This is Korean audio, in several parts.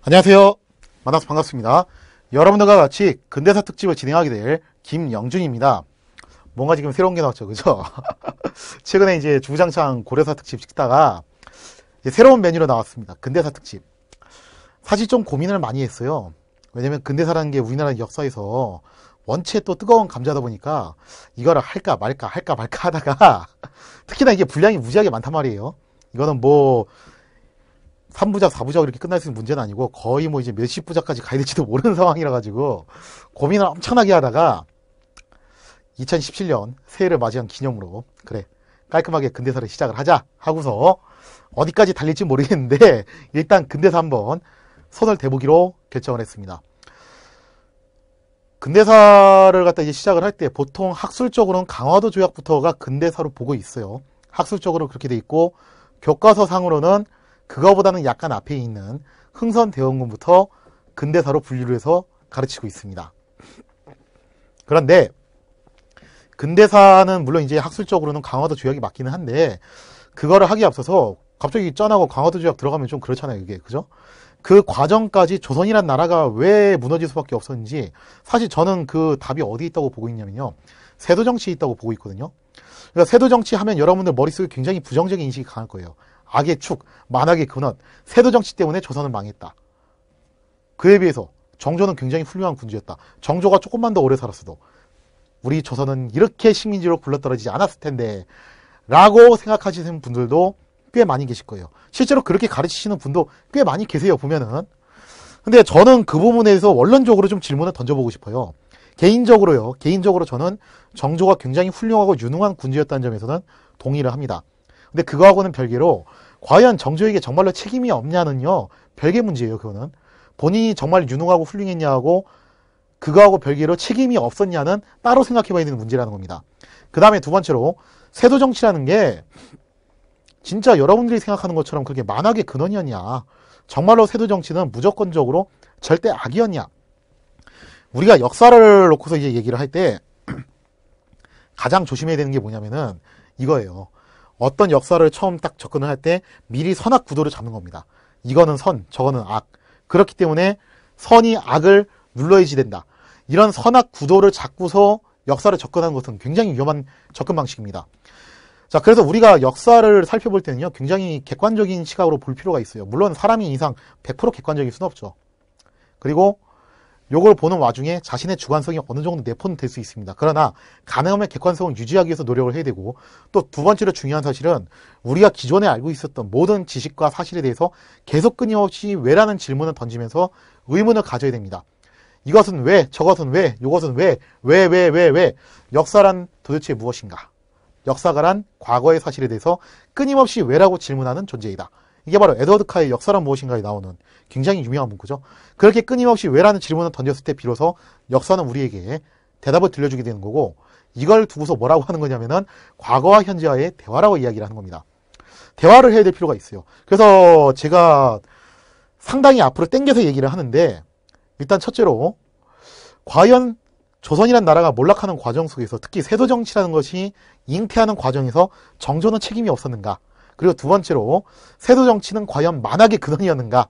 안녕하세요. 만나서 반갑습니다. 여러분들과 같이 근대사 특집을 진행하게 될 김영준입니다. 뭔가 지금 새로운 게 나왔죠, 그죠? 최근에 이제 주구장창 고려사 특집 찍다가 이제 새로운 메뉴로 나왔습니다. 근대사 특집. 사실 좀 고민을 많이 했어요. 왜냐면 근대사라는 게 우리나라 역사에서 원체 또 뜨거운 감자다 보니까 이거를 할까 말까 하다가 특히나 이게 분량이 무지하게 많단 말이에요. 이거는 뭐 3부작, 4부작 이렇게 끝날 수 있는 문제는 아니고 거의 뭐 이제 몇십 부작까지 가야 될지도 모르는 상황이라 가지고 고민을 엄청나게 하다가 2017년 새해를 맞이한 기념으로 그래 깔끔하게 근대사를 시작을 하자 하고서 어디까지 달릴지 모르겠는데 일단 근대사 한번 손을 대보기로 결정을 했습니다. 근대사를 갖다 이제 시작을 할 때 보통 학술적으로는 강화도 조약부터가 근대사로 보고 있어요. 학술적으로 그렇게 돼 있고 교과서상으로는 그거보다는 약간 앞에 있는 흥선대원군부터 근대사로 분류를 해서 가르치고 있습니다. 그런데 근대사는 물론 이제 학술적으로는 강화도 조약이 맞기는 한데 그거를 하기에 앞서서 갑자기 짠하고 강화도 조약 들어가면 좀 그렇잖아요, 이게. 그죠? 그 과정까지 조선이란 나라가 왜 무너질 수밖에 없었는지 사실 저는 그 답이 어디 있다고 보고 있냐면요. 세도정치에 있다고 보고 있거든요. 그러니까 세도정치 하면 여러분들 머릿속에 굉장히 부정적인 인식이 강할 거예요. 악의 축, 만악의 근원, 세도정치 때문에 조선은 망했다. 그에 비해서 정조는 굉장히 훌륭한 군주였다. 정조가 조금만 더 오래 살았어도 우리 조선은 이렇게 식민지로 굴러떨어지지 않았을 텐데 라고 생각하시는 분들도 꽤 많이 계실 거예요. 실제로 그렇게 가르치시는 분도 꽤 많이 계세요, 보면은. 근데 저는 그 부분에 대해서 원론적으로 좀 질문을 던져보고 싶어요. 개인적으로 저는 정조가 굉장히 훌륭하고 유능한 군주였다는 점에서는 동의를 합니다. 근데 그거하고는 별개로 과연 정조에게 정말로 책임이 없냐는요, 별개 문제예요. 그거는 본인이 정말 유능하고 훌륭했냐고 그거하고 별개로 책임이 없었냐는 따로 생각해봐야 되는 문제라는 겁니다. 그 다음에 두 번째로 세도정치라는 게 진짜 여러분들이 생각하는 것처럼 그렇게 만악의 근원이었냐, 정말로 세도정치는 무조건적으로 절대 악이었냐. 우리가 역사를 놓고서 이제 얘기를 할 때 가장 조심해야 되는 게 뭐냐면은 이거예요. 어떤 역사를 처음 딱 접근을 할 때 미리 선악 구도를 잡는 겁니다. 이거는 선, 저거는 악. 그렇기 때문에 선이 악을 눌러야지 된다. 이런 선악 구도를 잡고서 역사를 접근하는 것은 굉장히 위험한 접근 방식입니다. 자, 그래서 우리가 역사를 살펴볼 때는요, 굉장히 객관적인 시각으로 볼 필요가 있어요. 물론 사람이 이상 100% 객관적일 수는 없죠. 그리고 요걸 보는 와중에 자신의 주관성이 어느 정도 내포는 될 수 있습니다. 그러나 가능하면 객관성을 유지하기 위해서 노력을 해야 되고, 또 두 번째로 중요한 사실은 우리가 기존에 알고 있었던 모든 지식과 사실에 대해서 계속 끊임없이 왜라는 질문을 던지면서 의문을 가져야 됩니다. 이것은 왜, 저것은 왜, 요것은 왜, 역사란 도대체 무엇인가? 역사가란 과거의 사실에 대해서 끊임없이 왜라고 질문하는 존재이다. 이게 바로 에드워드 카의 역사란 무엇인가에 나오는 굉장히 유명한 문구죠. 그렇게 끊임없이 왜라는 질문을 던졌을 때 비로소 역사는 우리에게 대답을 들려주게 되는 거고, 이걸 두고서 뭐라고 하는 거냐면은 과거와 현재와의 대화라고 이야기를 하는 겁니다. 대화를 해야 될 필요가 있어요. 그래서 제가 상당히 앞으로 당겨서 얘기를 하는데, 일단 첫째로 과연 조선이라는 나라가 몰락하는 과정 속에서 특히 세도정치라는 것이 잉태하는 과정에서 정조는 책임이 없었는가? 그리고 두 번째로 세도정치는 과연 만악의 근원이었는가?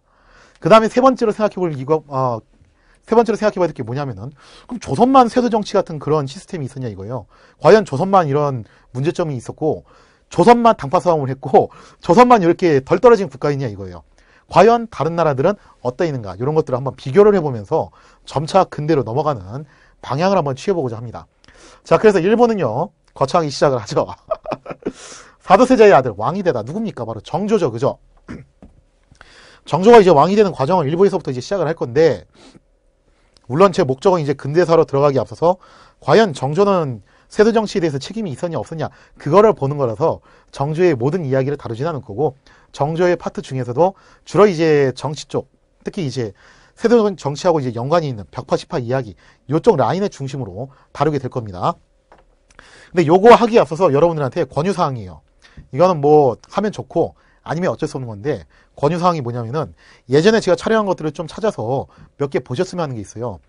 그 다음에 세 번째로 생각해볼 생각해봐야 될 게 뭐냐면은, 그럼 조선만 세도정치 같은 그런 시스템이 있었냐 이거예요. 과연 조선만 이런 문제점이 있었고, 조선만 당파 싸움을 했고, 조선만 이렇게 덜 떨어진 국가이냐 이거예요. 과연 다른 나라들은 어떠했는가? 이런 것들을 한번 비교를 해보면서 점차 근대로 넘어가는 방향을 한번 취해보고자 합니다. 자, 그래서 일본은요, 거창하게 시작을 하죠. 사도세자의 아들 왕이 되다. 누굽니까? 바로 정조죠, 그죠? 정조가 이제 왕이 되는 과정을 일부에서부터 이제 시작을 할 건데, 물론 제 목적은 이제 근대사로 들어가기 앞서서 과연 정조는 세도정치에 대해서 책임이 있었냐 없었냐 그거를 보는 거라서 정조의 모든 이야기를 다루진 않을 거고, 정조의 파트 중에서도 주로 이제 정치 쪽, 특히 이제 세도 정치하고 이제 연관이 있는 벽파 시파 이야기, 요쪽 라인을 중심으로 다루게 될 겁니다. 근데 요거 하기에 앞서서 여러분들한테 권유사항이에요. 이거는 뭐 하면 좋고 아니면 어쩔 수 없는 건데, 권유사항이 뭐냐면은 예전에 제가 촬영한 것들을 좀 찾아서 몇 개 보셨으면 하는 게 있어요.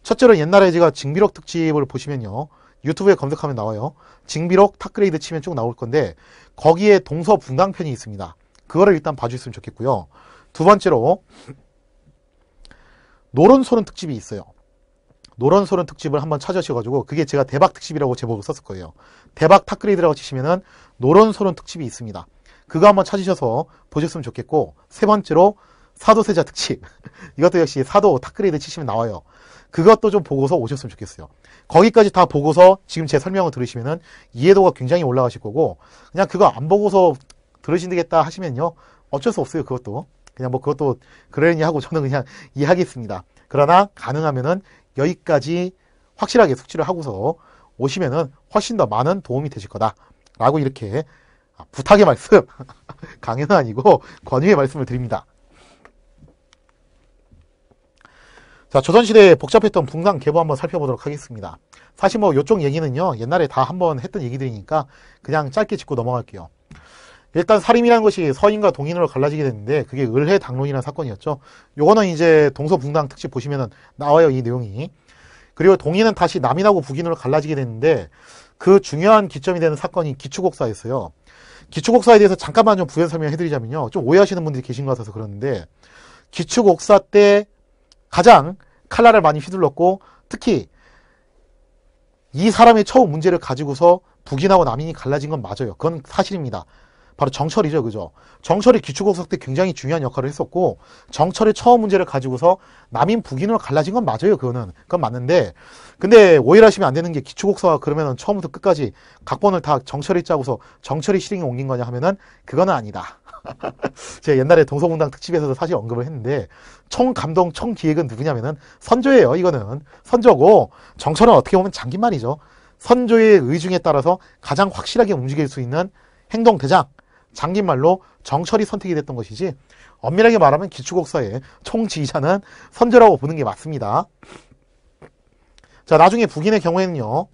첫째로 옛날에 제가 징비록 특집을 보시면요, 유튜브에 검색하면 나와요. 징비록 탑그레이드 치면 쭉 나올 건데 거기에 동서분강편이 있습니다. 그거를 일단 봐주셨으면 좋겠고요. 두 번째로 노론소론 특집이 있어요. 노론소론 특집을 한번 찾으셔가지고, 그게 제가 대박 특집이라고 제목을 썼을 거예요. 대박 탑그레이드라고 치시면은 노론소론 특집이 있습니다. 그거 한번 찾으셔서 보셨으면 좋겠고, 세 번째로 사도세자 특집. 이것도 역시 사도 탑그레이드 치시면 나와요. 그것도 좀 보고서 오셨으면 좋겠어요. 거기까지 다 보고서 지금 제 설명을 들으시면은 이해도가 굉장히 올라가실 거고, 그냥 그거 안 보고서 들으신다겠다 하시면요, 어쩔 수 없어요. 그것도 그냥 뭐 그것도 그러려니 하고 저는 그냥 이해하겠습니다. 그러나 가능하면은 여기까지 확실하게 숙지를 하고서 오시면은 훨씬 더 많은 도움이 되실 거다 라고 이렇게 부탁의 말씀 강연은 아니고 권유의 말씀을 드립니다. 자, 조선시대에 복잡했던 붕당 계보 한번 살펴보도록 하겠습니다. 사실 뭐 요쪽 얘기는요, 옛날에 다 한번 했던 얘기들이니까 그냥 짧게 짚고 넘어갈게요. 일단 살인이라는 것이 서인과 동인으로 갈라지게 됐는데, 그게 을해당론이라는 사건이었죠. 요거는 이제 동서붕당 특집 보시면은 나와요, 이 내용이. 그리고 동인은 다시 남인하고 북인으로 갈라지게 됐는데, 그 중요한 기점이 되는 사건이 기축옥사였어요. 기축옥사에 대해서 잠깐만 좀 부연 설명해드리자면요, 좀 오해하시는 분들이 계신 것 같아서 그러는데, 기축옥사 때 가장 칼날을 많이 휘둘렀고, 특히 이 사람의 처우 문제를 가지고서 북인하고 남인이 갈라진 건 맞아요. 그건 사실입니다. 바로 정철이죠, 그죠? 정철이 기축옥사 때 굉장히 중요한 역할을 했었고, 정철의 처우 문제를 가지고서 남인 북인으로 갈라진 건 맞아요. 그건 맞는데, 근데 오해를 하시면 안 되는 게, 기축옥사가 그러면은 처음부터 끝까지 각본을 다 정철이 짜고서 정철이 실행에 옮긴 거냐 하면은 그거는 아니다. 제가 옛날에 동서붕당 특집에서도 사실 언급을 했는데, 총감독, 총기획은 누구냐면은 선조예요. 이거는 선조고, 정철은 어떻게 보면 장기말이죠. 선조의 의중에 따라서 가장 확실하게 움직일 수 있는 행동대장, 장기말로 정철이 선택이 됐던 것이지, 엄밀하게 말하면 기축옥사의 총지휘자는 선조라고 보는 게 맞습니다. 자, 나중에 북인의 경우에는요,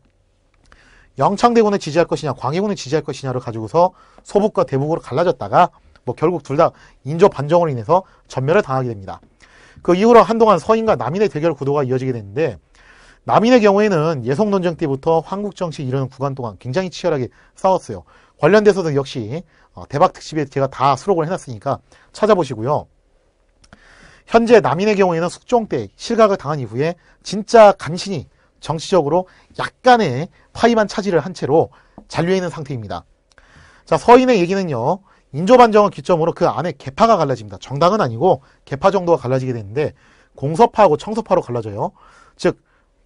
영창대군을 지지할 것이냐 광해군을 지지할 것이냐를 가지고서 소북과 대북으로 갈라졌다가 뭐 결국 둘 다 인조 반정으로 인해서 전멸을 당하게 됩니다. 그 이후로 한동안 서인과 남인의 대결 구도가 이어지게 됐는데, 남인의 경우에는 예성논쟁 때부터 황국정치 이르는 구간 동안 굉장히 치열하게 싸웠어요. 관련돼서도 역시 대박 특집에 제가 다 수록을 해놨으니까 찾아보시고요. 현재 남인의 경우에는 숙종 때 실각을 당한 이후에 진짜 간신히 정치적으로 약간의 파이만 차지를 한 채로 잔류해 있는 상태입니다. 자, 서인의 얘기는요, 인조반정을 기점으로 그 안에 계파가 갈라집니다. 정당은 아니고 계파 정도가 갈라지게 되는데, 공서파하고 청서파로 갈라져요. 즉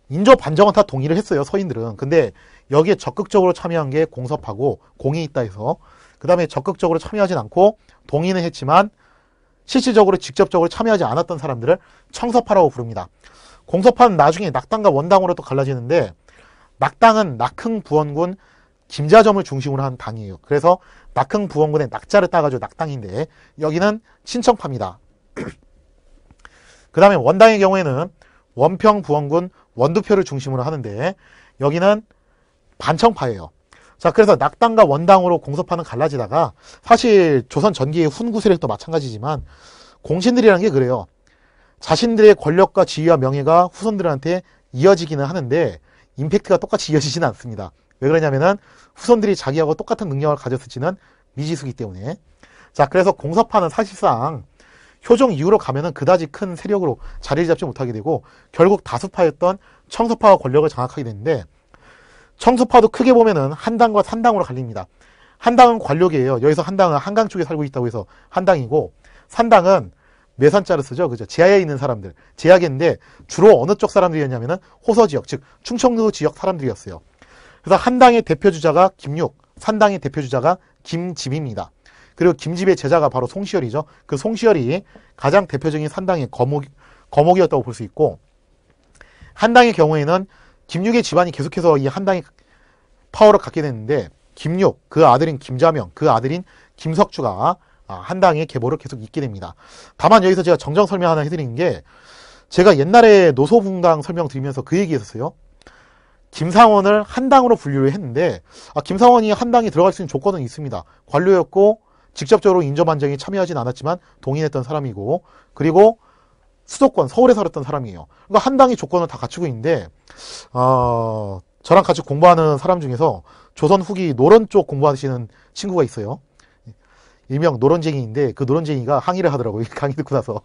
인조반정은 다 동의를 했어요, 서인들은. 근데 여기에 적극적으로 참여한 게 공서파고, 공이 있다 해서 그 다음에 적극적으로 참여하진 않고 동의는 했지만 실질적으로 직접적으로 참여하지 않았던 사람들을 청서파라고 부릅니다. 공서파는 나중에 낙당과 원당으로 또 갈라지는데, 낙당은 낙흥부원군 김자점을 중심으로 한 당이에요. 그래서 낙흥부원군의 낙자를 따가지고 낙당인데, 여기는 친청파입니다. 그 다음에 원당의 경우에는 원평부원군 원두표를 중심으로 하는데, 여기는 반청파예요. 자, 그래서 낙당과 원당으로 공서파는 갈라지다가, 사실 조선 전기의 훈구 세력도 마찬가지지만 공신들이라는 게 그래요. 자신들의 권력과 지위와 명예가 후손들한테 이어지기는 하는데 임팩트가 똑같이 이어지지는 않습니다. 왜 그러냐면은 후손들이 자기하고 똑같은 능력을 가졌을지는 미지수기 때문에. 자, 그래서 공서파는 사실상 효종 이후로 가면은 그다지 큰 세력으로 자리를 잡지 못하게 되고, 결국 다수파였던 청서파가 권력을 장악하게 되는데, 청서파도 크게 보면은 한당과 산당으로 갈립니다. 한당은 관록이에요. 여기서 한당은 한강 쪽에 살고 있다고 해서 한당이고, 산당은 매산자를 쓰죠. 그죠? 제하에 있는 사람들. 제하계인데 주로 어느 쪽 사람들이었냐면은 호서 지역, 즉 충청도 지역 사람들이었어요. 그래서 한당의 대표주자가 김육, 산당의 대표주자가 김집입니다. 그리고 김집의 제자가 바로 송시열이죠. 그 송시열이 가장 대표적인 산당의 거목이었다고 볼 수 있고, 한당의 경우에는 김육의 집안이 계속해서 이 한당의 파워를 갖게 됐는데, 김육, 그 아들인 김자명, 그 아들인 김석주가 한당의 계보를 계속 잇게 됩니다. 다만 여기서 제가 정정 설명 하나 해드리는 게, 제가 옛날에 노소붕당 설명 드리면서 그 얘기했었어요. 김상원을 한당으로 분류를 했는데, 김상원이 한당에 들어갈 수 있는 조건은 있습니다. 관료였고 직접적으로 인조반정에 참여하진 않았지만 동의했던 사람이고, 그리고 수도권 서울에 살았던 사람이에요. 그러니까 한당의 조건을 다 갖추고 있는데, 저랑 같이 공부하는 사람 중에서 조선 후기 노론 쪽 공부하시는 친구가 있어요. 일명 노론쟁이인데, 그 노론쟁이가 항의를 하더라고요. 강의 듣고 나서.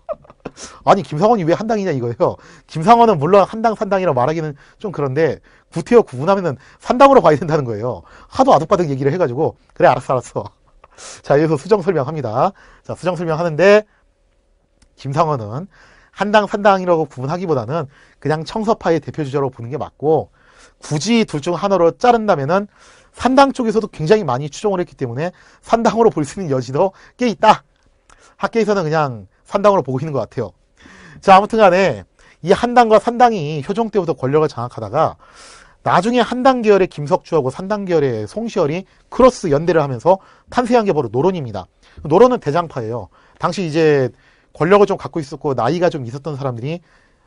아니 김상원이 왜 한당이냐 이거예요. 김상원은 물론 한당 산당이라고 말하기는 좀 그런데 구태여 구분하면은 산당으로 봐야 된다는 거예요. 하도 아득바득 얘기를 해가지고 그래 알았어. 자 여기서 수정 설명합니다. 자 수정 설명하는데 김상원은 한당 산당이라고 구분하기보다는 그냥 청서파의 대표 주자로 보는 게 맞고 굳이 둘 중 하나로 자른다면은 산당 쪽에서도 굉장히 많이 추종을 했기 때문에 산당으로 볼 수 있는 여지도 꽤 있다. 학계에서는 그냥 산당으로 보고 있는 것 같아요. 자 아무튼 간에 이 한당과 산당이 효종 때부터 권력을 장악하다가 나중에 한당 계열의 김석주하고 산당 계열의 송시열이 크로스 연대를 하면서 탄생한 게 바로 노론입니다. 노론은 대장파예요. 당시 이제 권력을 좀 갖고 있었고 나이가 좀 있었던 사람들이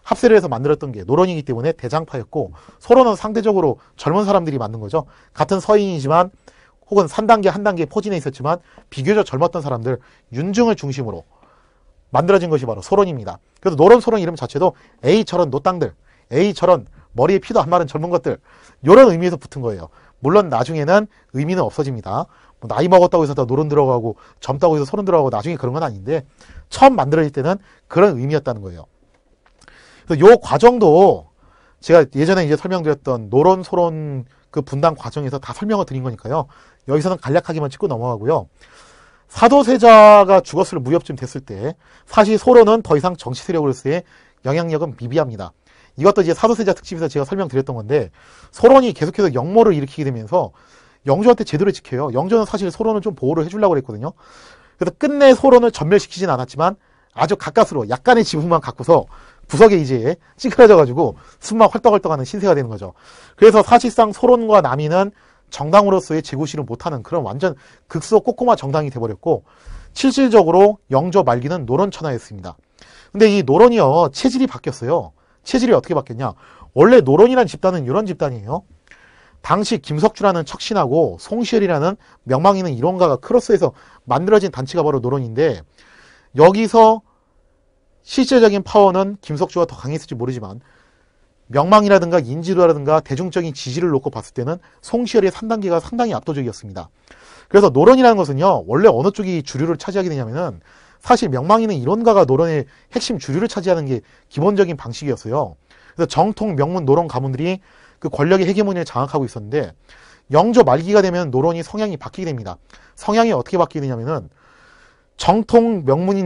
합세를 해서 만들었던 게 노론이기 때문에 대장파였고 소론은 상대적으로 젊은 사람들이 만든 거죠. 같은 서인이지만 혹은 산단계 한단계 포진해 있었지만 비교적 젊었던 사람들 윤중을 중심으로 만들어진 것이 바로 소론입니다. 그래서 노론 소론 이름 자체도 에이 저런 노땅들, 에이 저런 머리에 피도 안 마른 젊은 것들 이런 의미에서 붙은 거예요. 물론 나중에는 의미는 없어집니다. 뭐 나이 먹었다고 해서 다 노론 들어가고 젊다고 해서 소론 들어가고 나중에 그런 건 아닌데 처음 만들어질 때는 그런 의미였다는 거예요. 그래서 요 과정도 제가 예전에 이제 설명드렸던 노론 소론 그 분당 과정에서 다 설명을 드린 거니까요. 여기서는 간략하게만 짚고 넘어가고요. 사도세자가 죽었을 무렵쯤 됐을 때 사실 소론은 더 이상 정치 세력으로서의 영향력은 미비합니다. 이것도 이제 사도세자 특집에서 제가 설명드렸던 건데 소론이 계속해서 역모를 일으키게 되면서 영조한테 제대로 지켜요. 영조는 사실 소론을 좀 보호를 해주려고 그랬거든요. 그래서 끝내 소론을 전멸시키진 않았지만 아주 가까스로 약간의 지분만 갖고서 구석에 이제 찌그러져가지고 숨만 헐떡헐떡하는 신세가 되는 거죠. 그래서 사실상 소론과 남이는 정당으로서의 재고시를 못하는 그런 완전 극소 꼬꼬마 정당이 돼버렸고 실질적으로 영조 말기는 노론천하였습니다. 근데 이 노론이요 체질이 바뀌었어요. 체질이 어떻게 바뀌었냐? 원래 노론이라는 집단은 이런 집단이에요. 당시 김석주라는 척신하고 송시열이라는 명망 있는 이론가가 크로스해서 만들어진 단체가 바로 노론인데 여기서 실제적인 파워는 김석주가 더 강했을지 모르지만 명망이라든가 인지도라든가 대중적인 지지를 놓고 봤을 때는 송시열의 3단계가 상당히 압도적이었습니다. 그래서 노론이라는 것은요 원래 어느 쪽이 주류를 차지하게 되냐면은 사실 명망 있는 이론가가 노론의 핵심 주류를 차지하는 게 기본적인 방식이었어요. 그래서 정통 명문 노론 가문들이 그 권력의 헤게모니를 장악하고 있었는데 영조 말기가 되면 노론이 성향이 바뀌게 됩니다. 성향이 어떻게 바뀌게 되냐면은 정통 명망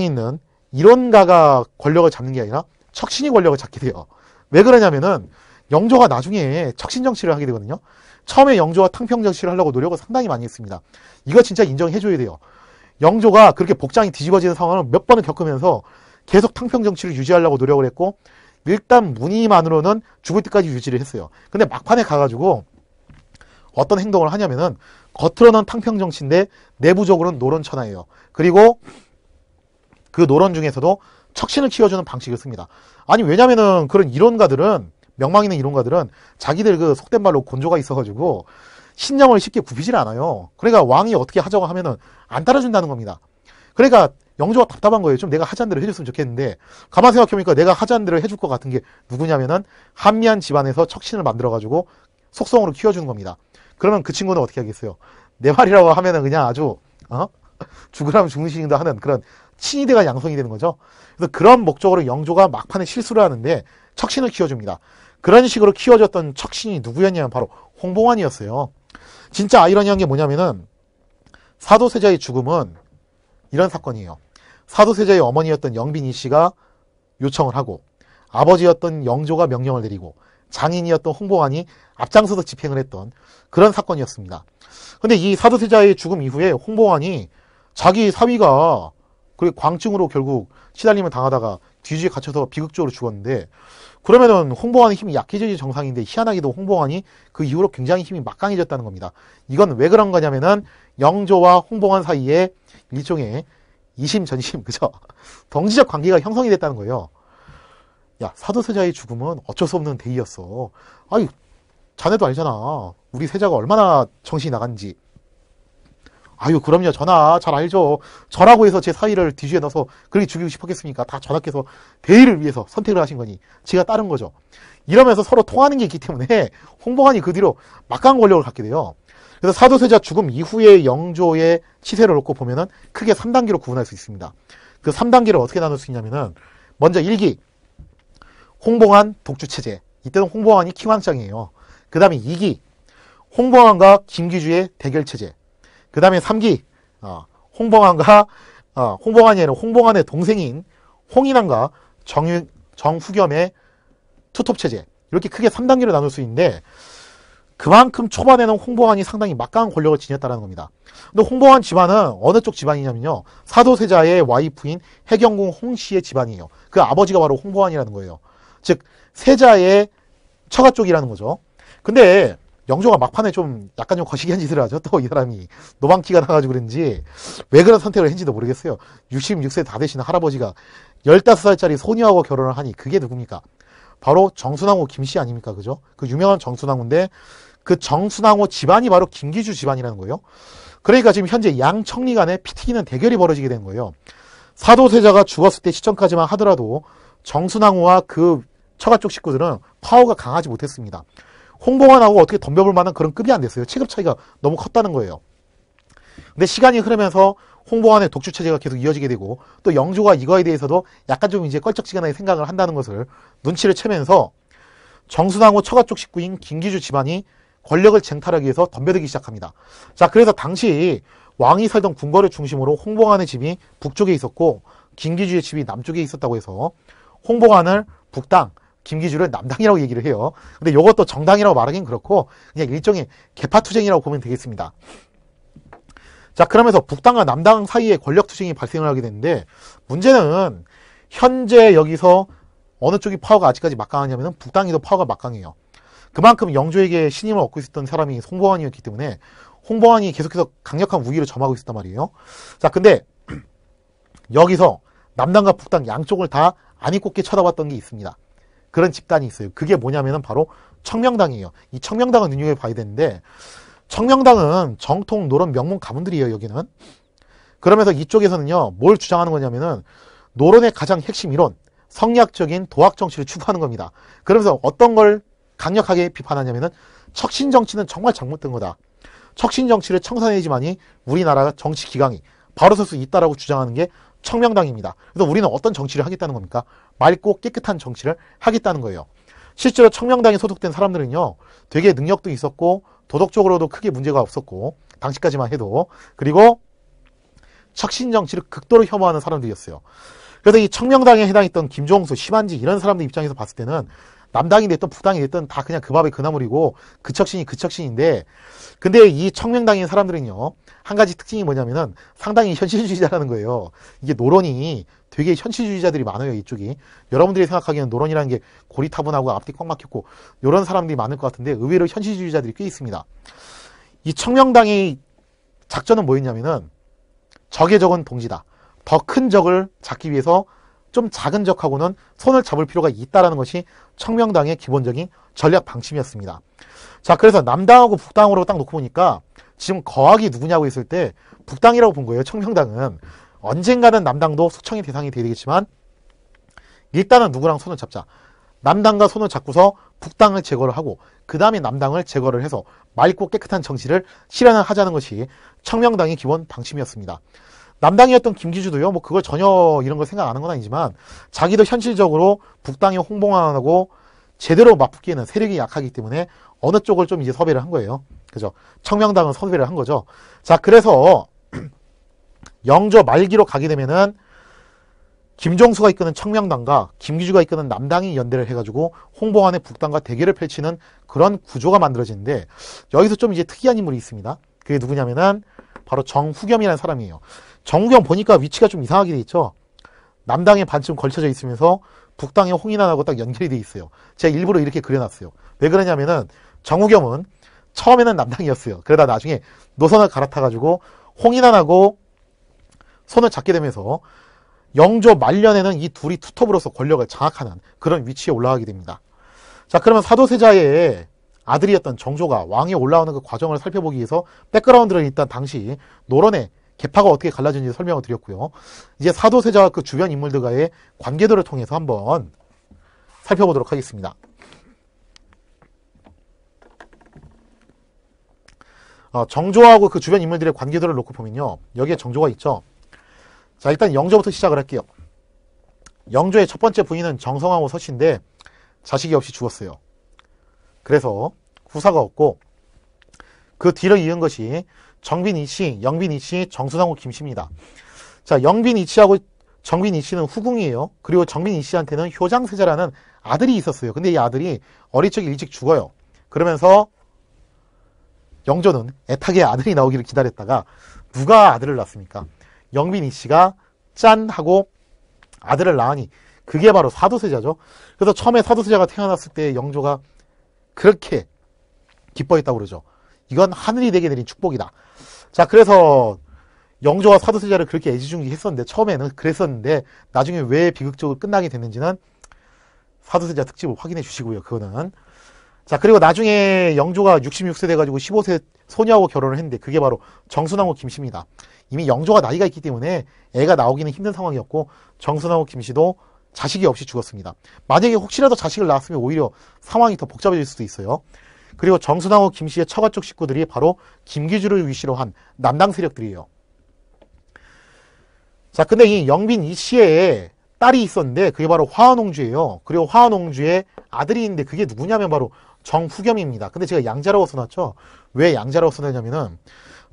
있는 이론가가 권력을 잡는 게 아니라 척신이 권력을 잡게 돼요. 왜 그러냐면은 영조가 나중에 척신 정치를 하게 되거든요. 처음에 영조가 탕평 정치를 하려고 노력을 상당히 많이 했습니다. 이거 진짜 인정해줘야 돼요. 영조가 그렇게 복장이 뒤집어지는 상황을 몇 번을 겪으면서 계속 탕평 정치를 유지하려고 노력을 했고 일단 문의만으로는 죽을 때까지 유지를 했어요. 근데 막판에 가가지고 어떤 행동을 하냐면은 겉으로는 탕평 정치인데 내부적으로는 노론천하예요. 그리고 그 노론 중에서도 척신을 키워주는 방식을 씁니다. 아니 왜냐면은 그런 이론가들은 명망 있는 이론가들은 자기들 그 속된 말로 곤조가 있어가지고 신념을 쉽게 굽히질 않아요. 그러니까 왕이 어떻게 하자고 하면은 안 따라준다는 겁니다. 그러니까 영조가 답답한 거예요. 좀 내가 하자는 대로 해줬으면 좋겠는데 가만 생각해보니까 내가 하자는 대로 해줄 것 같은 게 누구냐면은 한미한 집안에서 척신을 만들어가지고 속성으로 키워주는 겁니다. 그러면 그 친구는 어떻게 하겠어요? 내 말이라고 하면은 그냥 아주 죽으라면 죽는 식인도 하는 그런 친위대가 양성이 되는 거죠. 그래서 그런 목적으로 영조가 막판에 실수를 하는데 척신을 키워줍니다. 그런 식으로 키워줬던 척신이 누구였냐면 바로 홍봉환이었어요. 진짜 아이러니한 게 뭐냐면은 사도세자의 죽음은 이런 사건이에요. 사도세자의 어머니였던 영빈이 씨가 요청을 하고 아버지였던 영조가 명령을 내리고 장인이었던 홍봉환이 앞장서서 집행을 했던 그런 사건이었습니다. 근데 이 사도세자의 죽음 이후에 홍봉환이 자기 사위가 그 광증으로 결국 시달림을 당하다가 뒤지에 갇혀서 비극적으로 죽었는데 그러면은 홍봉환의 힘이 약해져야지 정상인데 희한하게도 홍봉환이 그 이후로 굉장히 힘이 막강해졌다는 겁니다. 이건 왜 그런 거냐면은 영조와 홍봉환 사이에 일종의 이심전심 그죠? 덩지적 관계가 형성이 됐다는 거예요. 야 사도세자의 죽음은 어쩔 수 없는 대의였어. 아니 자네도 알잖아. 우리 세자가 얼마나 정신이 나간지. 아유 그럼요 전하 잘 알죠. 전하고 해서 제 사위를 뒤지에 넣어서 그렇게 죽이고 싶었겠습니까? 다 전하께서 대의를 위해서 선택을 하신 거니 제가 따른 거죠. 이러면서 서로 통하는 게 있기 때문에 홍봉환이 그 뒤로 막강한 권력을 갖게 돼요. 그래서 사도세자 죽음 이후의 영조의 치세를 놓고 보면은 크게 3단계로 구분할 수 있습니다. 그 3단계를 어떻게 나눌 수 있냐면은 먼저 1기 홍봉안 독주체제. 이때는 홍봉안이 킹왕짱이에요. 그 다음에 2기 홍봉안과 김기주의 대결체제. 그 다음에 3기 홍봉안이 아니라 홍봉안의 동생인 홍인환과 정후겸의 투톱체제. 이렇게 크게 3단계로 나눌 수 있는데 그만큼 초반에는 홍봉안이 상당히 막강한 권력을 지녔다는 겁니다. 근데 홍봉안 집안은 어느 쪽 집안이냐면요. 사도세자의 와이프인 해경궁 홍씨의 집안이에요. 그 아버지가 바로 홍봉안이라는 거예요. 즉 세자의 처가 쪽이라는 거죠. 근데 영조가 막판에 좀 약간 좀 거시기한 짓을 하죠. 또 이 사람이 노방티가 나가지고 그런지 왜 그런 선택을 했는지도 모르겠어요. 66세 다 되시는 할아버지가 15살짜리 소녀하고 결혼을 하니 그게 누굽니까? 바로 정순왕후 김씨 아닙니까? 그죠? 그 유명한 정순왕후인데 그 정순왕후 집안이 바로 김기주 집안이라는 거예요. 그러니까 지금 현재 양청리 간에 피 튀기는 대결이 벌어지게 된 거예요. 사도세자가 죽었을 때 시점까지만 하더라도 정순왕후와 그 처가 쪽 식구들은 파워가 강하지 못했습니다. 홍봉안하고 어떻게 덤벼볼 만한 그런 급이 안 됐어요. 체급 차이가 너무 컸다는 거예요. 근데 시간이 흐르면서 홍봉안의 독주체제가 계속 이어지게 되고 또 영조가 이거에 대해서도 약간 좀 이제 껄쩍지근하게 생각을 한다는 것을 눈치를 채면서 정순왕후 처가 쪽 식구인 김기주 집안이 권력을 쟁탈하기 위해서 덤벼들기 시작합니다. 자, 그래서 당시 왕이 살던 궁궐을 중심으로 홍봉안의 집이 북쪽에 있었고 김기주의 집이 남쪽에 있었다고 해서 홍봉안을 북당, 김기주를 남당이라고 얘기를 해요. 근데 이것도 정당이라고 말하긴 그렇고 그냥 일종의 개파투쟁이라고 보면 되겠습니다. 자, 그러면서 북당과 남당 사이에 권력투쟁이 발생을 하게 되는데 문제는 현재 여기서 어느 쪽이 파워가 아직까지 막강하냐면 북당이 더 파워가 막강해요. 그만큼 영조에게 신임을 얻고 있었던 사람이 홍봉안이었기 때문에 홍봉안이 계속해서 강력한 우위를 점하고 있었단 말이에요. 자, 근데 여기서 남당과 북당 양쪽을 다 안이 꼽게 쳐다봤던 게 있습니다. 그런 집단이 있어요. 그게 뭐냐면은 바로 청명당이에요. 이 청명당은 눈여겨봐야 되는데 청명당은 정통 노론 명문 가문들이에요. 여기는. 그러면서 이쪽에서는요. 뭘 주장하는 거냐면은 노론의 가장 핵심 이론, 성리학적인 도학 정치를 추구하는 겁니다. 그러면서 어떤 걸 강력하게 비판하냐면은 척신 정치는 정말 잘못된 거다. 척신 정치를 청산해야지만이 우리나라가 정치 기강이 바로 설 수 있다라고 주장하는 게 청명당입니다. 그래서 우리는 어떤 정치를 하겠다는 겁니까? 맑고 깨끗한 정치를 하겠다는 거예요. 실제로 청명당에 소속된 사람들은요. 되게 능력도 있었고 도덕적으로도 크게 문제가 없었고 당시까지만 해도 그리고 척신 정치를 극도로 혐오하는 사람들이었어요. 그래서 이 청명당에 해당했던 김종수, 심한지 이런 사람들 입장에서 봤을 때는 남당이 됐든 북당이 됐든 다 그냥 그 밥에 그 나물이고 그 척신이 그 척신인데 근데 이 청명당인 사람들은요 한 가지 특징이 뭐냐면은 상당히 현실주의자라는 거예요. 이게 노론이 되게 현실주의자들이 많아요. 이쪽이 여러분들이 생각하기에는 노론이라는 게 고리타분하고 앞뒤 꽉 막혔고 이런 사람들이 많을 것 같은데 의외로 현실주의자들이 꽤 있습니다. 이 청명당의 작전은 뭐였냐면은 적의 적은 동지다. 더 큰 적을 잡기 위해서 좀 작은 적하고는 손을 잡을 필요가 있다는 것이 청명당의 기본적인 전략 방침이었습니다. 자, 그래서 남당하고 북당으로 딱 놓고 보니까 지금 거학이 누구냐고 했을 때 북당이라고 본 거예요. 청명당은. 언젠가는 남당도 숙청의 대상이 되겠지만 일단은 누구랑 손을 잡자. 남당과 손을 잡고서 북당을 제거를 하고 그 다음에 남당을 제거를 해서 맑고 깨끗한 정치를 실현을 하자는 것이 청명당의 기본 방침이었습니다. 남당이었던 김기주도요, 뭐 그걸 전혀 이런 걸 생각 안 한 건 아니지만 자기도 현실적으로 북당의 홍봉안하고 제대로 맞붙기에는 세력이 약하기 때문에 어느 쪽을 좀 이제 섭외를 한 거예요. 그죠? 청명당은 섭외를 한 거죠. 자, 그래서 영조 말기로 가게 되면은 김종수가 이끄는 청명당과 김기주가 이끄는 남당이 연대를 해가지고 홍봉안의 북당과 대결을 펼치는 그런 구조가 만들어지는데 여기서 좀 이제 특이한 인물이 있습니다. 그게 누구냐면은 바로 정후겸이라는 사람이에요. 정후겸 보니까 위치가 좀 이상하게 돼 있죠. 남당에 반쯤 걸쳐져 있으면서 북당의 홍인환하고 딱 연결이 돼 있어요. 제가 일부러 이렇게 그려놨어요. 왜 그러냐면은 정후겸은 처음에는 남당이었어요. 그러다 나중에 노선을 갈아타가지고 홍인환하고 손을 잡게 되면서 영조 말년에는 이 둘이 투톱으로서 권력을 장악하는 그런 위치에 올라가게 됩니다. 자, 그러면 사도세자의 아들이었던 정조가 왕에 올라오는 그 과정을 살펴보기 위해서 백그라운드를 일단 당시 노론의 계파가 어떻게 갈라졌는지 설명을 드렸고요. 이제 사도세자와 그 주변 인물들과의 관계들을 통해서 한번 살펴보도록 하겠습니다. 정조하고 그 주변 인물들의 관계들을 놓고 보면요. 여기에 정조가 있죠. 자, 일단 영조부터 시작을 할게요. 영조의 첫 번째 부인은 정성하고 서씨인데 자식이 없이 죽었어요. 그래서 후사가 없고 그 뒤를 이은 것이 정빈 이씨, 영빈 이씨, 정순왕후 김씨입니다. 자, 영빈 이씨하고 정빈 이씨는 후궁이에요. 그리고 정빈 이씨한테는 효장세자라는 아들이 있었어요. 근데 이 아들이 어릴 적에 일찍 죽어요. 그러면서 영조는 애타게 아들이 나오기를 기다렸다가 누가 아들을 낳습니까? 영빈 이씨가 짠 하고 아들을 낳으니 그게 바로 사도세자죠. 그래서 처음에 사도세자가 태어났을 때 영조가 그렇게 기뻐했다고 그러죠. 이건 하늘이 내게 내린 축복이다. 자, 그래서 영조가 사도세자를 그렇게 애지중지했었는데 처음에는 그랬었는데 나중에 왜 비극적으로 끝나게 됐는지는 사도세자 특집을 확인해 주시고요. 그거는. 자, 그리고 나중에 영조가 66세 돼가지고 15세 소녀하고 결혼을 했는데 그게 바로 정순왕후 김씨입니다. 이미 영조가 나이가 있기 때문에 애가 나오기는 힘든 상황이었고 정순왕후 김씨도 자식이 없이 죽었습니다. 만약에 혹시라도 자식을 낳았으면 오히려 상황이 더 복잡해질 수도 있어요. 그리고 정순왕후 김씨의 처가 쪽 식구들이 바로 김기주를 위시로 한 남당 세력들이에요. 자, 근데 이 영빈 이씨의 딸이 있었는데 그게 바로 화원옹주예요. 그리고 화원옹주의 아들이 있는데 그게 누구냐면 바로 정후겸입니다. 근데 제가 양자라고 써놨죠. 왜 양자라고 써놨냐면은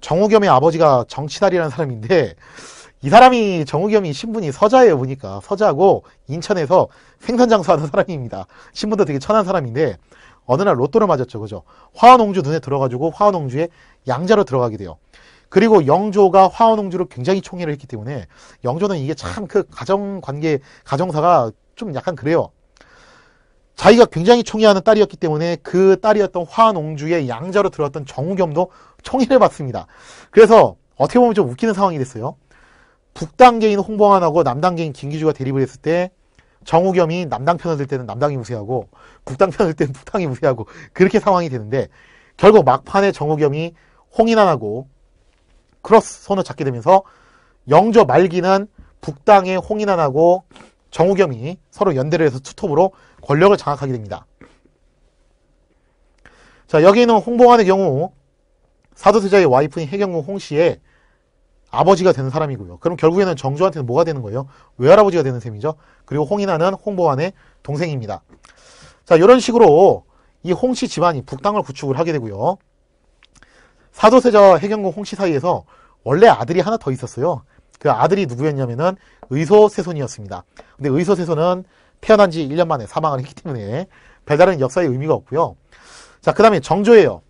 정후겸의 아버지가 정치달이라는 사람인데 이 사람이 정후겸이 신분이 서자예요. 보니까 서자고 인천에서 생선장사하는 사람입니다. 신분도 되게 천한 사람인데 어느 날 로또를 맞았죠. 그죠? 화원옹주 눈에 들어가지고 화원옹주의 양자로 들어가게 돼요. 그리고 영조가 화원옹주를 굉장히 총애를 했기 때문에 영조는 이게 참 그 가정관계, 가정사가 좀 약간 그래요. 자기가 굉장히 총애하는 딸이었기 때문에 그 딸이었던 화원옹주의 양자로 들어왔던 정후겸도 총애를 받습니다. 그래서 어떻게 보면 좀 웃기는 상황이 됐어요. 북당계인 홍봉안하고 남당계인 김기주가 대립을 했을 때 정후겸이 남당 편을 들 때는 남당이 무시하고 북당 편을 들 때는 북당이 무시하고 그렇게 상황이 되는데 결국 막판에 정후겸이 홍인환하고 크로스 손을 잡게 되면서 영조 말기는 북당의 홍인환하고 정후겸이 서로 연대를 해서 투톱으로 권력을 장악하게 됩니다. 자, 여기는 홍봉안의 경우 사도세자의 와이프인 해경궁 홍씨의 아버지가 되는 사람이고요. 그럼 결국에는 정조한테는 뭐가 되는 거예요? 외할아버지가 되는 셈이죠. 그리고 홍인환은 홍보안의 동생입니다. 자, 이런 식으로 이 홍씨 집안이 북당을 구축을 하게 되고요. 사도세자와 해경궁 홍씨 사이에서 원래 아들이 하나 더 있었어요. 그 아들이 누구였냐면은 의소세손이었습니다. 근데 의소세손은 태어난 지 1년 만에 사망을 했기 때문에 별다른 역사의 의미가 없고요. 자, 그 다음에 정조예요.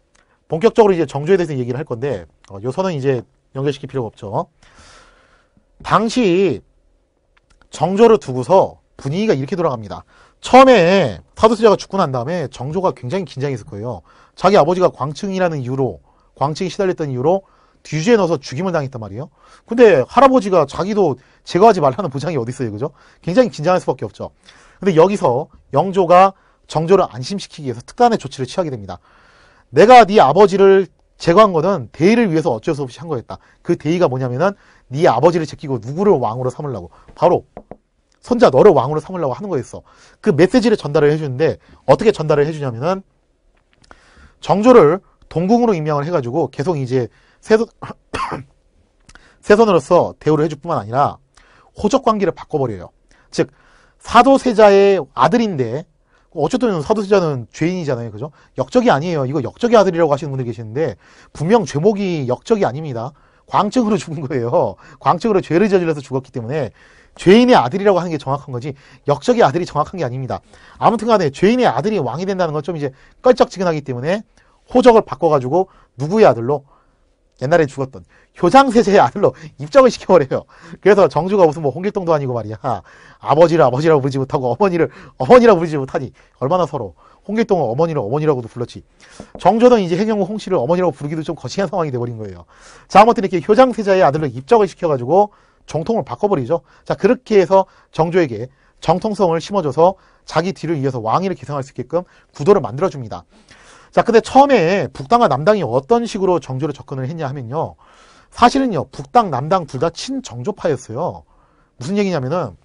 본격적으로 이제 정조에 대해서 얘기를 할 건데 요서는 이제 연결시킬 필요가 없죠. 당시 정조를 두고서 분위기가 이렇게 돌아갑니다. 처음에 사도세자가 죽고 난 다음에 정조가 굉장히 긴장했을 거예요. 자기 아버지가 광증이라는 이유로, 광증이 시달렸던 이유로 뒤주에 넣어서 죽임을 당했단 말이에요. 근데 할아버지가 자기도 제거하지 말라는 보장이 어디 있어요, 그죠? 굉장히 긴장할 수밖에 없죠. 근데 여기서 영조가 정조를 안심시키기 위해서 특단의 조치를 취하게 됩니다. 내가 네 아버지를 제거한 거는 대의를 위해서 어쩔 수 없이 한 거였다. 그 대의가 뭐냐면은 네 아버지를 제끼고 누구를 왕으로 삼으려고, 바로 손자 너를 왕으로 삼으려고 하는 거였어. 그 메시지를 전달을 해주는데 어떻게 전달을 해주냐면은 정조를 동궁으로 임명을 해가지고 계속 이제 세손으로서 대우를 해줄 뿐만 아니라 호적 관계를 바꿔버려요. 즉 사도세자의 아들인데 어쨌든 사도세자는 죄인이잖아요. 그죠? 역적이 아니에요. 이거 역적의 아들이라고 하시는 분들 계시는데 분명 죄목이 역적이 아닙니다. 광증으로 죽은 거예요. 광증으로 죄를 저질러서 죽었기 때문에 죄인의 아들이라고 하는 게 정확한 거지 역적의 아들이 정확한 게 아닙니다. 아무튼 간에 죄인의 아들이 왕이 된다는 건 좀 이제 껄쩍지근하기 때문에 호적을 바꿔가지고 누구의 아들로? 옛날에 죽었던 효장세자의 아들로 입적을 시켜버려요. 그래서 정조가 무슨 뭐 홍길동도 아니고 말이야. 아버지를 아버지라고 부르지 못하고 어머니를 어머니라고 부르지 못하니 얼마나 서로. 홍길동은 어머니를 어머니라고도 불렀지. 정조는 이제 해경궁 홍씨를 어머니라고 부르기도 좀 거시기한 상황이 돼버린 거예요. 자, 아무튼 이렇게 효장세자의 아들로 입적을 시켜가지고 정통을 바꿔버리죠. 자, 그렇게 해서 정조에게 정통성을 심어줘서 자기 뒤를 이어서 왕위를 계승할 수 있게끔 구도를 만들어줍니다. 자, 근데 처음에 북당과 남당이 어떤 식으로 정조를 접근을 했냐 하면요. 사실은요, 북당, 남당 둘 다 친정조파였어요. 무슨 얘기냐면은,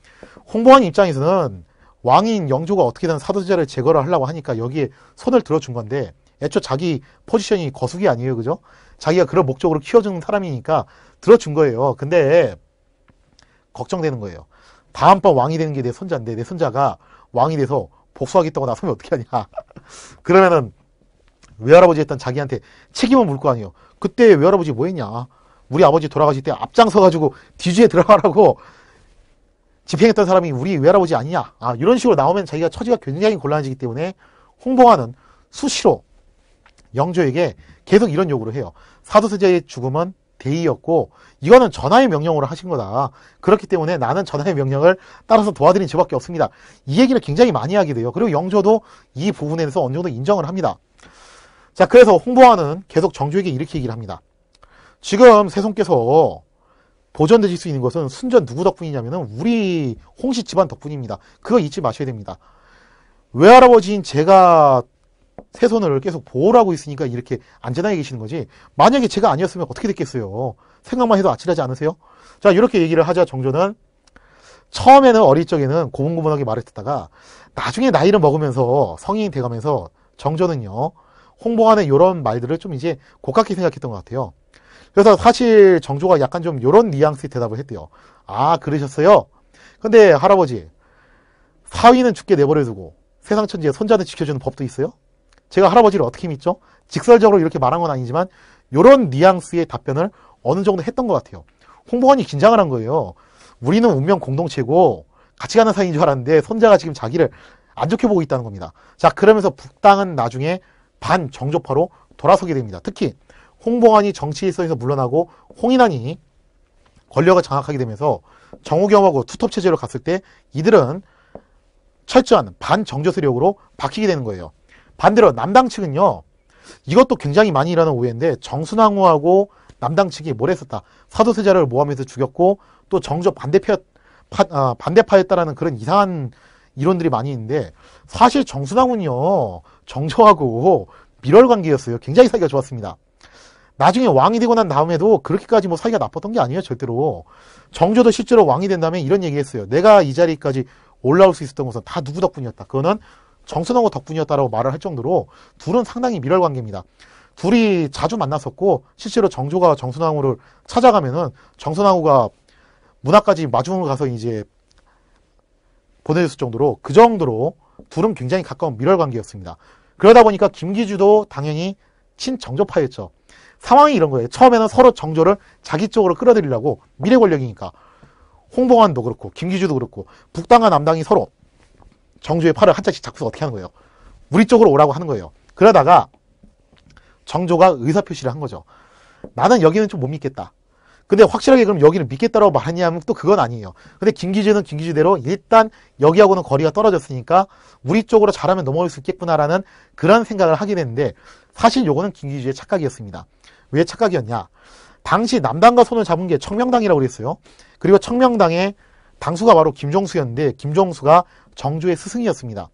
홍보안 입장에서는 왕인 영조가 어떻게든 사도세자를 제거를 하려고 하니까 여기에 손을 들어준 건데, 애초 자기 포지션이 거수기 아니에요. 그죠? 자기가 그런 목적으로 키워준 사람이니까 들어준 거예요. 근데, 걱정되는 거예요. 다음번 왕이 되는 게 내 손자인데 내 손자가 왕이 돼서 복수하겠다고 나서면 어떻게 하냐. 그러면은 외할아버지 했던 자기한테 책임을 물 거 아니에요. 그때 외할아버지 뭐 했냐. 우리 아버지 돌아가실 때 앞장서가지고 뒤주에 들어가라고 집행했던 사람이 우리 외할아버지 아니냐. 이런 식으로 나오면 자기가 처지가 굉장히 곤란해지기 때문에 홍보관은 수시로 영조에게 계속 이런 요구를 해요. 사도세자의 죽음은 대의였고 이거는 전하의 명령으로 하신 거다. 그렇기 때문에 나는 전하의 명령을 따라서 도와드린 죄밖에 없습니다. 이 얘기를 굉장히 많이 하게 돼요. 그리고 영조도 이 부분에 대해서 어느 정도 인정을 합니다. 자, 그래서 홍보관은 계속 정조에게 이렇게 얘기를 합니다. 지금 세손께서 보존되실 수 있는 것은 순전 누구 덕분이냐면은 우리 홍씨 집안 덕분입니다. 그거 잊지 마셔야 됩니다. 외할아버지인 제가 세손을 계속 보호를 하고 있으니까 이렇게 안전하게 계시는 거지. 만약에 제가 아니었으면 어떻게 됐겠어요. 생각만 해도 아찔하지 않으세요? 자, 이렇게 얘기를 하자 정조는 처음에는 어릴 적에는 고분고분하게 말을 듣다가 나중에 나이를 먹으면서 성인이 돼가면서 정조는요 홍보관의 이런 말들을 좀 이제 고깝게 생각했던 것 같아요. 그래서 사실 정조가 약간 좀 이런 뉘앙스의 대답을 했대요. 그러셨어요? 근데 할아버지, 사위는 죽게 내버려두고 세상 천지에 손자는 지켜주는 법도 있어요? 제가 할아버지를 어떻게 믿죠? 직설적으로 이렇게 말한 건 아니지만 이런 뉘앙스의 답변을 어느 정도 했던 것 같아요. 홍보관이 긴장을 한 거예요. 우리는 운명 공동체고 같이 가는 사이인 줄 알았는데 손자가 지금 자기를 안 좋게 보고 있다는 겁니다. 자, 그러면서 북당은 나중에 반정조파로 돌아서게 됩니다. 특히 홍보관이 정치 일선에서 물러나고 홍인환이 권력을 장악하게 되면서 정우겸하고 투톱체제로 갔을 때 이들은 철저한 반정조 세력으로 바뀌게 되는 거예요. 반대로 남당 측은요, 이것도 굉장히 많이 일어나는 오해인데 정순왕후하고 남당 측이 뭘 했었다. 사도세자를 모함해서 죽였고 또 정조 반대파였다라는 그런 이상한 이론들이 많이 있는데 사실 정순왕후는요 정조하고 밀월 관계였어요. 굉장히 사이가 좋았습니다. 나중에 왕이 되고 난 다음에도 그렇게까지 뭐 사이가 나빴던 게 아니에요. 절대로. 정조도 실제로 왕이 된 다음에 이런 얘기 했어요. 내가 이 자리까지 올라올 수 있었던 것은 다 누구 덕분이었다. 그거는 정순왕후 덕분이었다라고 말을 할 정도로 둘은 상당히 밀월 관계입니다. 둘이 자주 만났었고 실제로 정조가 정순왕후를 찾아가면은 정순왕후가 문화까지 마중을 가서 이제 보내줬을 정도로 그 정도로 둘은 굉장히 가까운 밀월 관계였습니다. 그러다 보니까 김기주도 당연히 친정조파였죠. 상황이 이런 거예요. 처음에는 서로 정조를 자기 쪽으로 끌어들이려고 미래 권력이니까 홍보관도 그렇고 김기주도 그렇고 북당과 남당이 서로 정조의 팔을 한 짝씩 잡고서 어떻게 하는 거예요. 우리 쪽으로 오라고 하는 거예요. 그러다가 정조가 의사표시를 한 거죠. 나는 여기는 좀 못 믿겠다. 근데 확실하게 그럼 여기는 믿겠다라고 말하냐면 또 그건 아니에요. 근데 김기주는 김기주대로 일단 여기하고는 거리가 떨어졌으니까 우리 쪽으로 잘하면 넘어올 수 있겠구나라는 그런 생각을 하게 됐는데 사실 요거는 김기주의 착각이었습니다. 왜 착각이었냐? 당시 남당과 손을 잡은 게 청명당이라고 그랬어요. 그리고 청명당의 당수가 바로 김종수였는데 김종수가 정조의 스승이었습니다.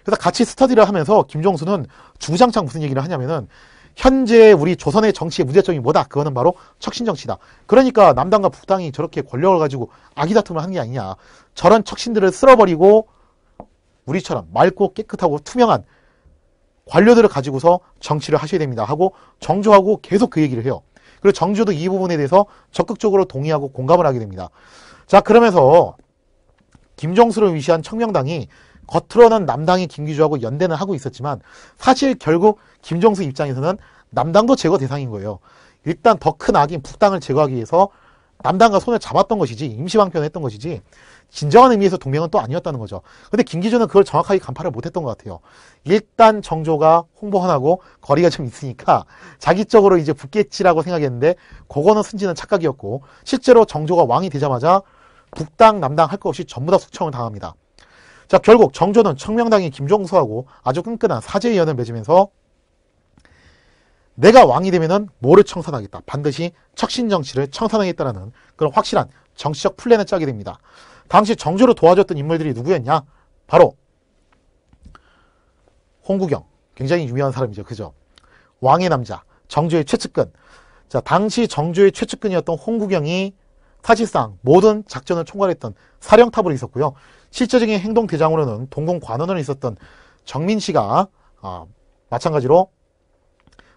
그래서 같이 스터디를 하면서 김종수는 주구장창 무슨 얘기를 하냐면은 현재 우리 조선의 정치의 문제점이 뭐다? 그거는 바로 척신정치다. 그러니까 남당과 북당이 저렇게 권력을 가지고 아기다툼을 하는 게 아니냐. 저런 척신들을 쓸어버리고 우리처럼 맑고 깨끗하고 투명한 관료들을 가지고서 정치를 하셔야 됩니다 하고 정조하고 계속 그 얘기를 해요. 그리고 정조도 이 부분에 대해서 적극적으로 동의하고 공감을 하게 됩니다. 자, 그러면서 김종수를 위시한 청명당이 겉으로는 남당이 김기주하고 연대는 하고 있었지만 사실 결국 김종수 입장에서는 남당도 제거 대상인 거예요. 일단 더 큰 악인 북당을 제거하기 위해서 남당과 손을 잡았던 것이지 임시방편을 했던 것이지 진정한 의미에서 동맹은 또 아니었다는 거죠. 근데 김기주는 그걸 정확하게 간파를 못했던 것 같아요. 일단 정조가 홍보하고 거리가 좀 있으니까 자기 쪽으로 이제 붙겠지라고 생각했는데 그거는 순진한 착각이었고 실제로 정조가 왕이 되자마자 북당 남당 할 것 없이 전부 다 숙청을 당합니다. 자, 결국 정조는 청명당의 김종수하고 아주 끈끈한 사제의 연을 맺으면서 내가 왕이 되면은 뭐를 청산하겠다. 반드시 척신정치를 청산하겠다라는 그런 확실한 정치적 플랜을 짜게 됩니다. 당시 정조를 도와줬던 인물들이 누구였냐? 바로 홍구경. 굉장히 유명한 사람이죠. 그죠? 왕의 남자, 정조의 최측근. 자, 당시 정조의 최측근이었던 홍구경이 사실상 모든 작전을 총괄했던 사령탑으로 있었고요. 실제적인 행동대장으로는 동공관원으로 있었던 정민씨가 마찬가지로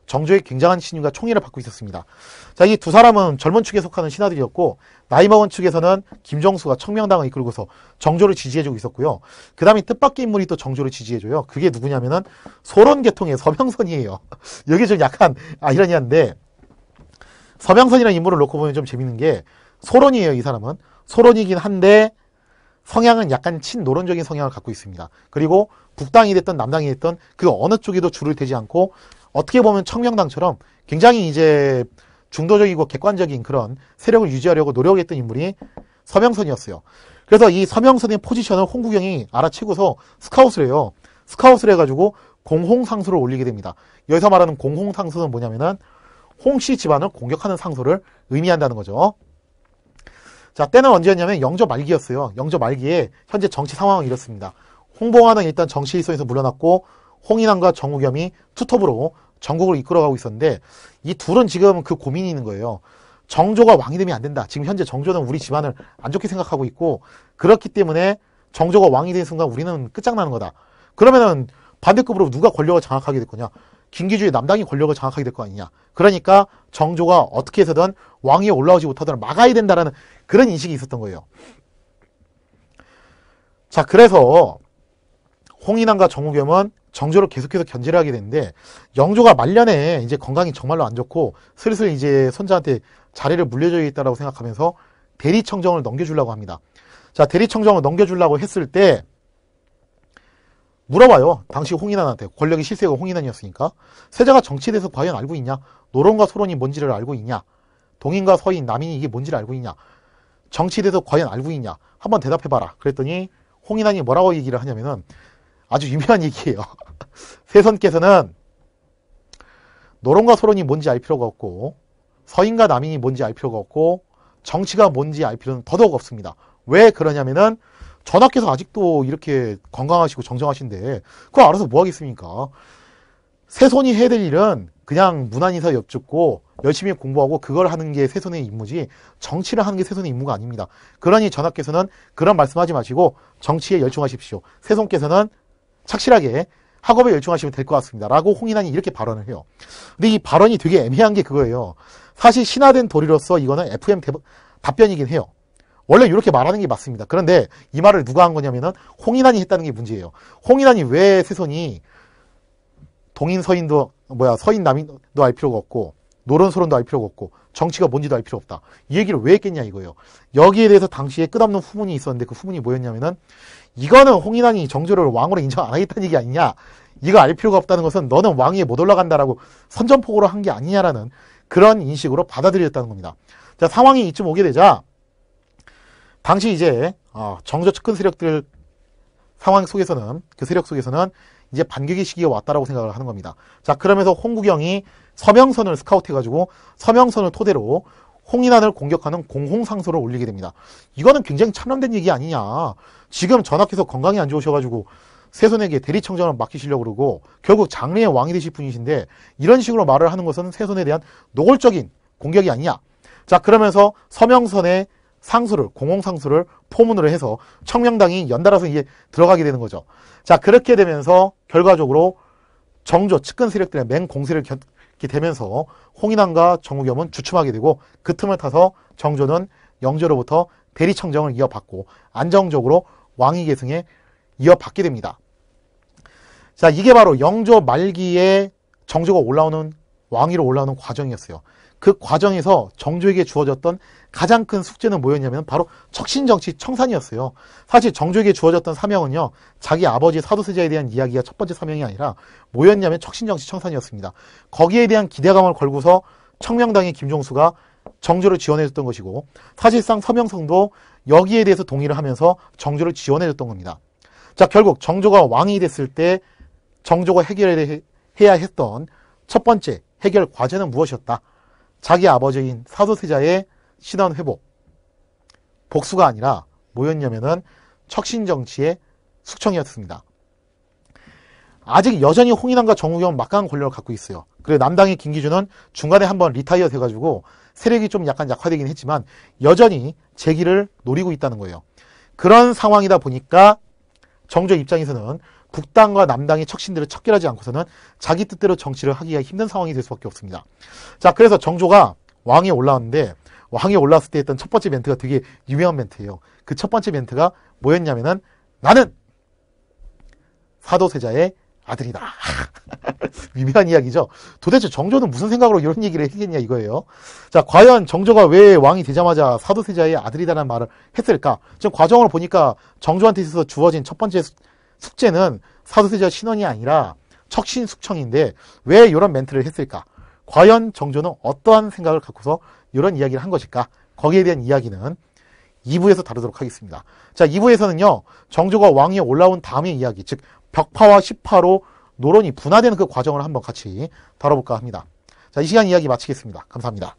정조의 굉장한 신임과 총애를 받고 있었습니다. 자, 이 두 사람은 젊은 축에 속하는 신하들이었고 나이 먹은 축에서는 김정수가 청명당을 이끌고서 정조를 지지해주고 있었고요. 그 다음에 뜻밖의 인물이 또 정조를 지지해줘요. 그게 누구냐면은 소론계통의 서명선이에요. 여기 좀 약간 아이러니한데 서명선이라는 인물을 놓고 보면 좀 재밌는 게 소론이에요. 이 사람은 소론이긴 한데 성향은 약간 친노론적인 성향을 갖고 있습니다. 그리고 북당이 됐던 남당이 됐던 그 어느 쪽에도 줄을 대지 않고 어떻게 보면 청명당처럼 굉장히 이제 중도적이고 객관적인 그런 세력을 유지하려고 노력했던 인물이 서명선이었어요. 그래서 이 서명선의 포지션을 홍구경이 알아채고서 스카웃을 해요. 스카웃을 해가지고 공홍상소를 올리게 됩니다. 여기서 말하는 공홍상소는 뭐냐면은 홍씨 집안을 공격하는 상소를 의미한다는 거죠. 자, 때는 언제였냐면 영조 말기였어요. 영조 말기에 현재 정치 상황은 이렇습니다. 홍봉환은 일단 정치 일선에서 물러났고 홍인환과 정우겸이 투톱으로 전국을 이끌어가고 있었는데 이 둘은 지금 그 고민이 있는 거예요. 정조가 왕이 되면 안 된다. 지금 현재 정조는 우리 집안을 안 좋게 생각하고 있고 그렇기 때문에 정조가 왕이 된 순간 우리는 끝장나는 거다. 그러면은 반대급으로 누가 권력을 장악하게 될 거냐? 김기주의 남당이 권력을 장악하게 될 거 아니냐. 그러니까 정조가 어떻게 해서든 왕위에 올라오지 못하도록 막아야 된다라는 그런 인식이 있었던 거예요. 자, 그래서 홍인환과 정우겸은 정조를 계속해서 견제를 하게 되는데 영조가 말년에 이제 건강이 정말로 안 좋고 슬슬 이제 손자한테 자리를 물려줘야겠다라고 생각하면서 대리청정을 넘겨주려고 합니다. 자, 대리청정을 넘겨주려고 했을 때 물어봐요. 당시 홍인환한테. 권력의 실세가 홍인환이었으니까. 세자가 정치에 대해서 과연 알고 있냐? 노론과 소론이 뭔지를 알고 있냐? 동인과 서인, 남인이 이게 뭔지를 알고 있냐? 정치에 대해서 과연 알고 있냐? 한번 대답해봐라. 그랬더니 홍인환이 뭐라고 얘기를 하냐면은 아주 유명한 얘기예요. 세손께서는 노론과 소론이 뭔지 알 필요가 없고 서인과 남인이 뭔지 알 필요가 없고 정치가 뭔지 알 필요는 더더욱 없습니다. 왜 그러냐면은 전하께서 아직도 이렇게 건강하시고 정정하신데 그거 알아서 뭐 하겠습니까? 세손이 해야 될 일은 그냥 문안이사 엿듣고 열심히 공부하고 그걸 하는 게 세손의 임무지 정치를 하는 게 세손의 임무가 아닙니다. 그러니 전하께서는 그런 말씀하지 마시고 정치에 열중하십시오. 세손께서는 착실하게 학업에 열중하시면 될 것 같습니다. 라고 홍인환이 이렇게 발언을 해요. 근데 이 발언이 되게 애매한 게 그거예요. 사실 신하된 도리로서 이거는 FM 답변이긴 해요. 원래 이렇게 말하는 게 맞습니다. 그런데 이 말을 누가 한 거냐면은 홍인환이 했다는 게 문제예요. 홍인환이 왜 세손이 동인 서인도 서인 남인도 알 필요가 없고 노론 소론도 알 필요가 없고 정치가 뭔지도 알 필요 없다. 이 얘기를 왜 했겠냐 이거예요. 여기에 대해서 당시에 끝없는 후문이 있었는데 그 후문이 뭐였냐면은 이거는 홍인환이 정조를 왕으로 인정 안 하겠다는 얘기 아니냐. 이거 알 필요가 없다는 것은 너는 왕위에 못 올라간다라고 선전포고로 한 게 아니냐라는 그런 인식으로 받아들였다는 겁니다. 자, 상황이 이쯤 오게 되자 당시 이제 정조 측근 세력들 상황 속에서는 그 세력 속에서는 이제 반격의 시기가 왔다라고 생각을 하는 겁니다. 자, 그러면서 홍구경이 서명선을 스카우트해가지고 서명선을 토대로 홍인환을 공격하는 공홍상소를 올리게 됩니다. 이거는 굉장히 참람된 얘기 아니냐. 지금 전하께서 건강이 안 좋으셔가지고 세손에게 대리청정을 맡기시려고 그러고 결국 장래의 왕이 되실 분이신데 이런 식으로 말을 하는 것은 세손에 대한 노골적인 공격이 아니냐. 자, 그러면서 서명선의 상소를 공홍상소를 포문으로 해서 청명당이 연달아서 이제 들어가게 되는 거죠. 자, 그렇게 되면서 결과적으로 정조 측근 세력들의 맹공세를 겪게 되면서 홍인환과 정우겸은 주춤하게 되고 그 틈을 타서 정조는 영조로부터 대리청정을 이어받고 안정적으로 왕위 계승에 이어받게 됩니다. 자, 이게 바로 영조 말기에 정조가 올라오는 왕위로 올라오는 과정이었어요. 그 과정에서 정조에게 주어졌던 가장 큰 숙제는 뭐였냐면 바로 척신정치 청산이었어요. 사실 정조에게 주어졌던 사명은요, 자기 아버지 사도세자에 대한 이야기가 첫 번째 사명이 아니라 뭐였냐면 척신정치 청산이었습니다. 거기에 대한 기대감을 걸고서 청명당의 김종수가 정조를 지원해줬던 것이고 사실상 서명성도 여기에 대해서 동의를 하면서 정조를 지원해줬던 겁니다. 자, 결국 정조가 왕이 됐을 때 정조가 해결해야 했던 첫 번째 해결 과제는 무엇이었다? 자기 아버지인 사도세자의 신원 회복, 복수가 아니라 뭐였냐면은 척신정치의 숙청이었습니다. 아직 여전히 홍인환과 정우겸은 막강한 권력을 갖고 있어요. 그리고 남당의 김기준은 중간에 한번 리타이어 돼가지고 세력이 좀 약간 약화되긴 했지만 여전히 재기를 노리고 있다는 거예요. 그런 상황이다 보니까 정조 입장에서는 북당과 남당의 척신들을 척결하지 않고서는 자기 뜻대로 정치를 하기가 힘든 상황이 될 수밖에 없습니다. 자, 그래서 정조가 왕위에 올라왔는데 왕위에 올라왔을 때 했던 첫 번째 멘트가 되게 유명한 멘트예요. 그 첫 번째 멘트가 뭐였냐면은 나는 사도세자의 아들이다. 미묘한 이야기죠. 도대체 정조는 무슨 생각으로 이런 얘기를 했겠냐 이거예요. 자, 과연 정조가 왜 왕이 되자마자 사도세자의 아들이다라는 말을 했을까? 지금 과정을 보니까 정조한테 있어서 주어진 첫 번째 숙제는 사도세자 신원이 아니라 척신숙청인데 왜 이런 멘트를 했을까? 과연 정조는 어떠한 생각을 갖고서 이런 이야기를 한 것일까? 거기에 대한 이야기는 2부에서 다루도록 하겠습니다. 자, 2부에서는요, 정조가 왕위에 올라온 다음의 이야기, 즉 벽파와 시파로 노론이 분화되는 그 과정을 한번 같이 다뤄볼까 합니다. 자, 이 시간 이야기 마치겠습니다. 감사합니다.